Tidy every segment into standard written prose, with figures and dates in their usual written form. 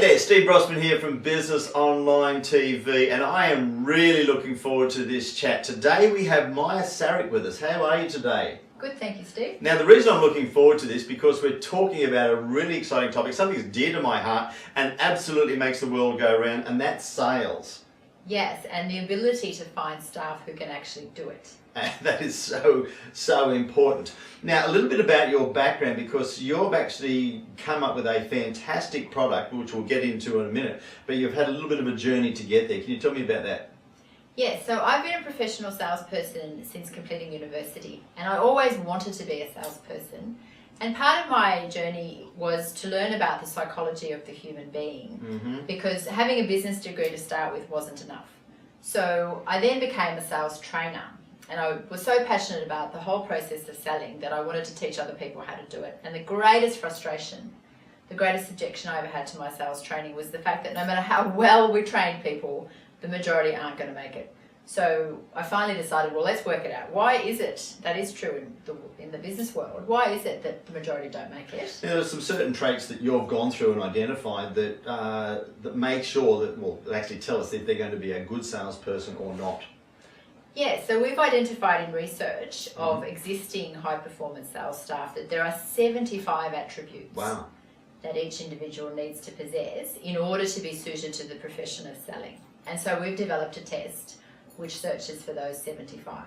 there, Steve Brossman here from Business Online TV, and I am really looking forward to this chat. Today we have Maya Saric with us. How are you today? Good, thank you, Steve. Now the reason I'm looking forward to this because we're talking about a really exciting topic, something that's dear to my heart and absolutely makes the world go round, and that's sales. Yes, and the ability to find staff who can actually do it. And that is so important. Now, a little bit about your background, because you've actually come up with a fantastic product, which we'll get into in a minute, but you've had a little bit of a journey to get there. Can you tell me about that? Yes, so I've been a professional salesperson since completing university, and I always wanted to be a salesperson. And part of my journey was to learn about the psychology of the human being, because having a business degree to start with wasn't enough. So I then became a sales trainer. And I was so passionate about the whole process of selling that I wanted to teach other people how to do it. And the greatest frustration, the greatest objection I ever had to my sales training was the fact that no matter how well we train people, the majority aren't going to make it. So I finally decided, well, let's work it out. Why is it, that is true in the business world, why is it that the majority don't make it? Now, there's some certain traits that you've gone through and identified that, that make sure that, well, actually tell us if they're going to be a good salesperson or not. Yeah, so we've identified in research of existing high-performance sales staff that there are 75 attributes that each individual needs to possess in order to be suited to the profession of selling. And so we've developed a test which searches for those 75.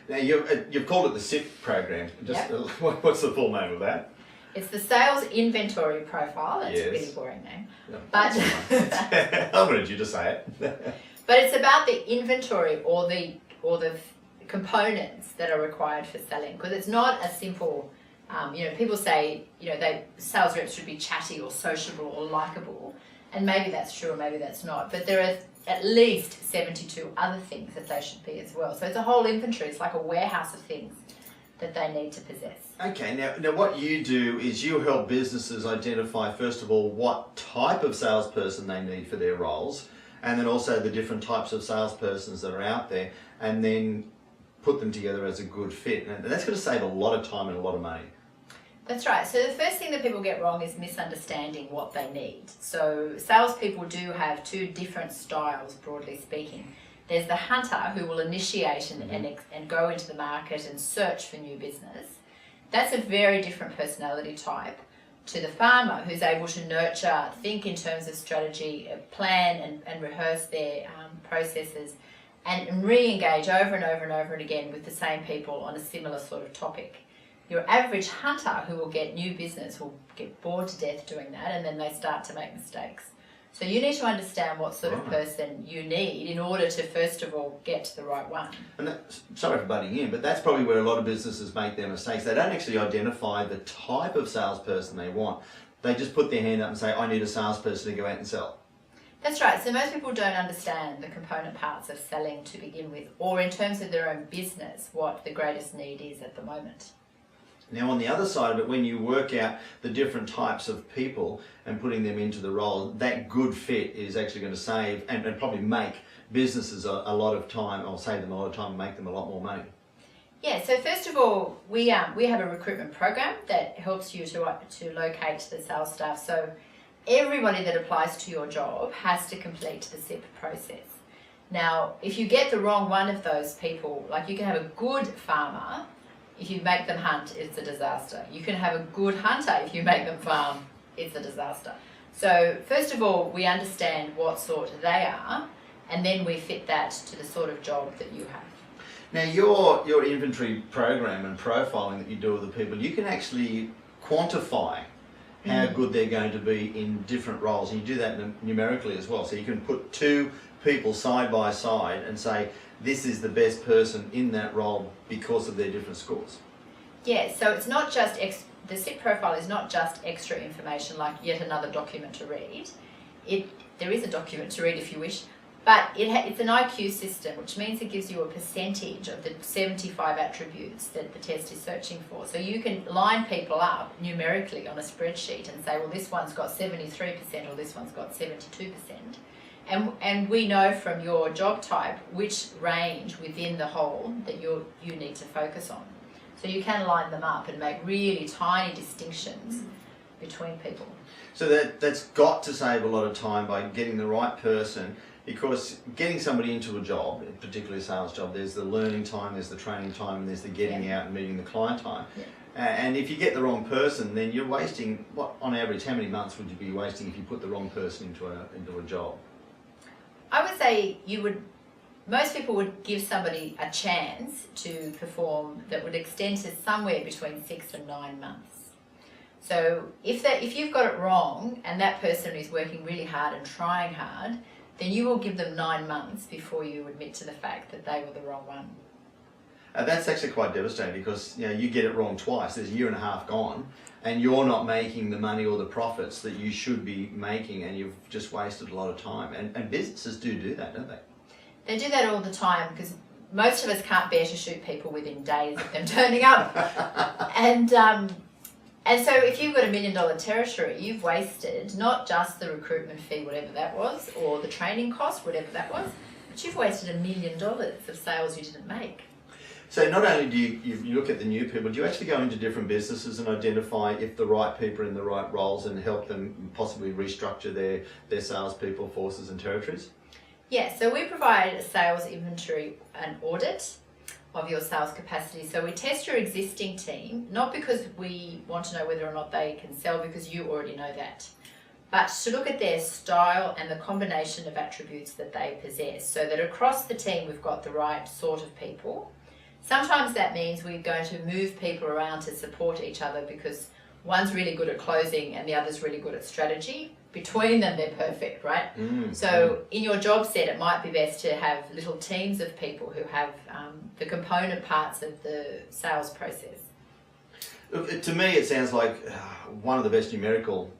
Now, you've called it the SIP program. Just what's the full name of that? It's the Sales Inventory Profile. That's a really boring name. No, but I wanted you to say it. But it's about the inventory or the components that are required for selling, because it's not a simple, people say, sales reps should be chatty or sociable or likable, and maybe that's true or maybe that's not, but there are at least 72 other things that they should be as well. So it's a whole inventory. It's like a warehouse of things that they need to possess. Okay, now what you do is you help businesses identify, first of all, what type of salesperson they need for their roles, and then also the different types of salespersons that are out there, and then put them together as a good fit. And that's going to save a lot of time and a lot of money. That's right. So the first thing that people get wrong is misunderstanding what they need. So salespeople do have two different styles, broadly speaking. There's the hunter who will initiate and go into the market and search for new business. That's a very different personality type to the farmer who's able to nurture, think in terms of strategy, plan and rehearse their processes and re-engage over and over and over and again with the same people on a similar sort of topic. Your average hunter who will get new business will get bored to death doing that, and then they start to make mistakes. So you need to understand what sort of person you need in order to, first of all, get to the right one. And sorry for butting in, but that's probably where a lot of businesses make their mistakes. They don't actually identify the type of salesperson they want. They just put their hand up and say, I need a salesperson to go out and sell. That's right. So most people don't understand the component parts of selling to begin with, or in terms of their own business, what the greatest need is at the moment. Now, on the other side of it, when you work out the different types of people and putting them into the role, that good fit is actually going to save and probably make businesses a lot of time, or save them a lot of time and make them a lot more money. Yeah, so first of all, we have a recruitment program that helps you to locate the sales staff. So everybody that applies to your job has to complete the SIP process. Now, if you get the wrong one of those people, like you can have a good farmer, if you make them hunt, it's a disaster. You can have a good hunter if you make them farm, it's a disaster. So first of all, we understand what sort they are, and then we fit that to the sort of job that you have. Now, your inventory program and profiling that you do with the people, you can actually quantify how good they're going to be in different roles, and you do that numerically as well. So you can put two people side by side and say, this is the best person in that role because of their different scores. Yeah, so it's not just, the SIP profile is not just extra information like yet another document to read. There is a document to read if you wish, but it's an IQ system, which means it gives you a percentage of the 75 attributes that the test is searching for. So you can line people up numerically on a spreadsheet and say, well, this one's got 73% or this one's got 72%. And we know from your job type which range within the whole that you need to focus on. So you can line them up and make really tiny distinctions between people. So that's got to save a lot of time by getting the right person, because getting somebody into a job, particularly a sales job, there's the learning time, there's the training time, and there's the getting out and meeting the client time. Yeah. And if you get the wrong person, then you're wasting, what on average, how many months would you be wasting if you put the wrong person into a job? I would say most people would give somebody a chance to perform that would extend to somewhere between 6 and 9 months. So if you've got it wrong and that person is working really hard and trying hard, then you will give them 9 months before you admit to the fact that they were the wrong one. That's actually quite devastating, because you get it wrong twice. There's a year and a half gone, and you're not making the money or the profits that you should be making, and you've just wasted a lot of time. And businesses do that, don't they? They do that all the time, because most of us can't bear to shoot people within days of them turning up. And so if you've got $1 million territory, you've wasted not just the recruitment fee, whatever that was, or the training cost, whatever that was, but you've wasted $1 million of sales you didn't make. So not only do you look at the new people, do you actually go into different businesses and identify if the right people are in the right roles and help them possibly restructure their salespeople, forces and territories? Yeah, so we provide a sales inventory and audit of your sales capacity. So we test your existing team, not because we want to know whether or not they can sell, because you already know that, but to look at their style and the combination of attributes that they possess, so that across the team we've got the right sort of people. Sometimes that means we're going to move people around to support each other, because one's really good at closing and the other's really good at strategy. Between them, they're perfect, right? So in your job set, it might be best to have little teams of people who have the component parts of the sales process. Look, to me, it sounds like one of the best numerical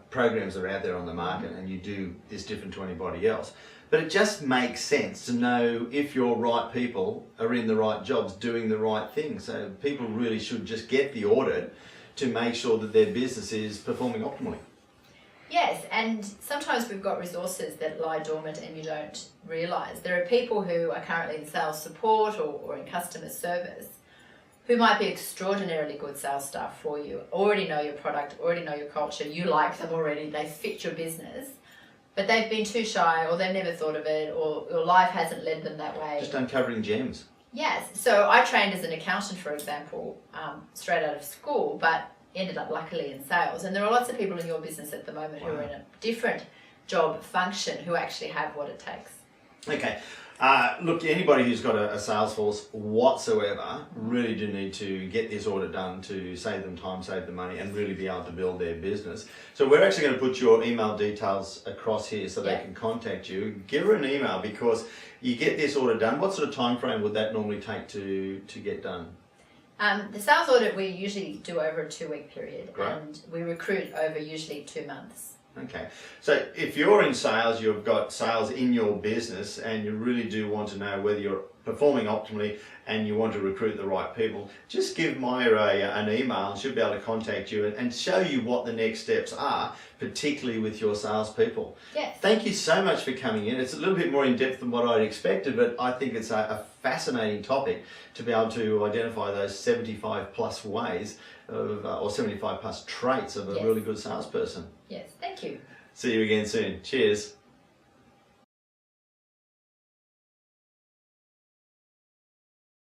programs that are out there on the market, and you do this different to anybody else. But it just makes sense to know if your right people are in the right jobs doing the right thing. So people really should just get the audit to make sure that their business is performing optimally. Yes, and sometimes we've got resources that lie dormant and you don't realise. There are people who are currently in sales support or in customer service who might be extraordinarily good sales staff for you, already know your product, already know your culture, you like them already, they fit your business, but they've been too shy, or they've never thought of it, or your life hasn't led them that way. Just uncovering gems. Yes, so I trained as an accountant, for example, straight out of school, but ended up luckily in sales. And there are lots of people in your business at the moment who are in a different job function who actually have what it takes. Okay. Look, anybody who's got a sales force whatsoever really do need to get this audit done to save them time, save them money, and really be able to build their business. So we're actually going to put your email details across here so they can contact you. Give her an email, because you get this audit done. What sort of time frame would that normally take to get done? The sales audit we usually do over a 2-week period. Great. And we recruit over usually 2 months. Okay, so if you're in sales, you've got sales in your business, and you really do want to know whether you're performing optimally and you want to recruit the right people, just give Maya an email and she'll be able to contact you and show you what the next steps are, particularly with your salespeople. Yes. Thank you so much for coming in. It's a little bit more in depth than what I'd expected, but I think it's a fascinating topic to be able to identify those 75 plus ways of, or 75 plus traits of a really good salesperson. Yes, thank you. See you again soon. Cheers.